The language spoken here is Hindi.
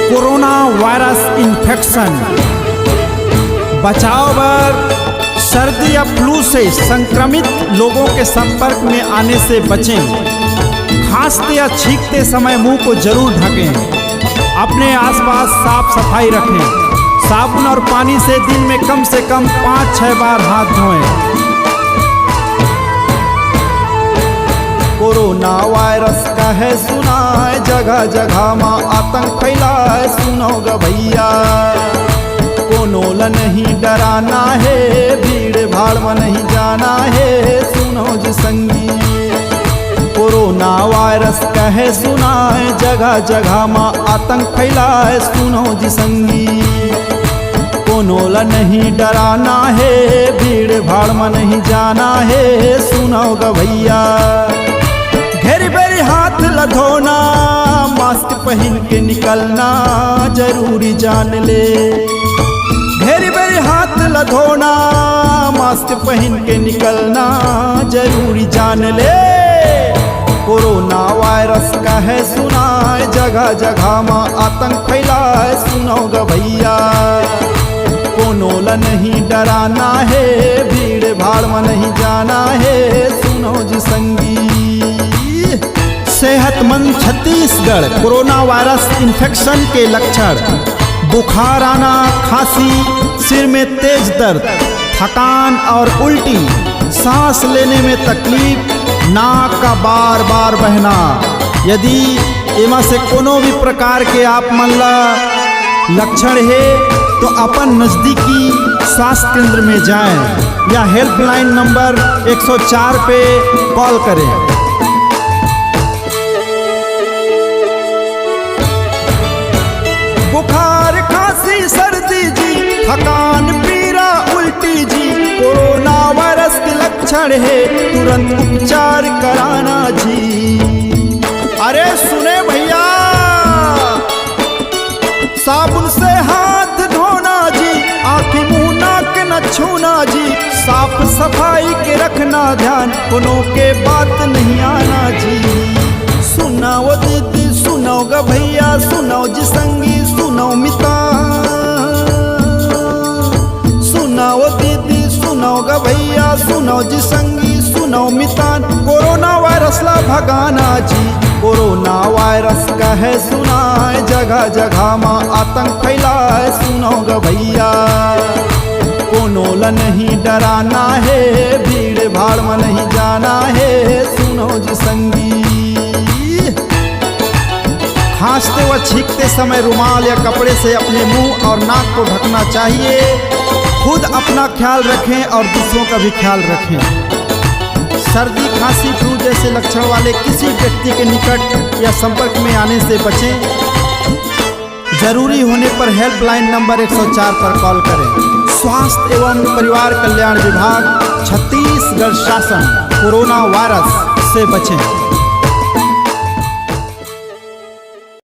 कोरोना वायरस इन्फेक्शन बचाव बर सर्दी या फ्लू से संक्रमित लोगों के संपर्क में आने से बचें। खांसते या छींकते समय मुंह को जरूर ढकें। अपने आसपास साफ सफाई रखें। साबुन और पानी से दिन में कम से कम 5-6 बार हाथ धोएं। कोरोना वायरस का है सुना है, जगह जगह में आतंक फैला है, सुनो ग भैया। कोनो ला नहीं डराना है, भीड़ भाड़ में नहीं जाना है, सुनो जी संगी। कोरोना वायरस का है सुना है, जगह जगह में आतंक फैला है, सुनो जी संगी। कोनो ला नहीं डराना है, भीड़ भाड़ में नहीं जाना है, सुनो ग भैया। घेरी बेरी हाथ ल धोना, मास्क पहन के निकलना जरूरी जान ले। घेरी बेरी हाथ ल धोना, मास्क पहन के निकलना जरूरी जान ले। कोरोना वायरस का है सुना है, जगह जगह में आतंक फैला है, सुनो ग भैया। कोनो ला नहीं डराना है, भीड़ भाड़ में नहीं जाना है, सुनो जी संगी। सेहतमंद छत्तीसगढ़। कोरोना वायरस इन्फेक्शन के लक्षण: बुखार आना, खांसी, सिर में तेज दर्द, थकान और उल्टी, सांस लेने में तकलीफ, नाक का बार बार बहना। यदि इमा से कोनो भी प्रकार के आप मन ला लक्षण है तो अपन नज़दीकी स्वास्थ्य केंद्र में जाएं या हेल्पलाइन नंबर 104 पे कॉल करें। बुखार, खांसी, सर्दी जी, थकान, पीड़ा, उल्टी जी, कोरोना वायरस के लक्षण है, तुरंत उपचार कराना जी। अरे सुने भैया, साबुन से हाथ धोना जी, आँखें मुंह नाक न छूना जी, साफ सफाई के रखना ध्यान, कोनो के बात नहीं आना जी। सुनाओ दीदी, सुनाओ ग भैया, सुनाओ जी संगी, सुनाओ मिता। सुनाओ दीदी, सुनाओ ग भैया, सुनाओ जी संगी, सुनाओ मितान। कोरोना वायरस ला भगाना जी। कोरोना वायरस का है सुना है, जगह जगह में आतंक फैला है, सुनो ग भैया। कोनो ला नहीं डराना है, भीड़ भाड़ में नहीं जाना है, सुनो जी संगी। खांसते व छींकते समय रुमाल या कपड़े से अपने मुंह और नाक को ढकना चाहिए। खुद अपना ख्याल रखें और दूसरों का भी ख्याल रखें। सर्दी, खांसी, फ्लू जैसे लक्षण वाले किसी व्यक्ति के निकट या संपर्क में आने से बचें। जरूरी होने पर हेल्पलाइन नंबर 104 पर कॉल करें। स्वास्थ्य एवं परिवार कल्याण विभाग, छत्तीसगढ़ शासन। कोरोना वायरस से बचें।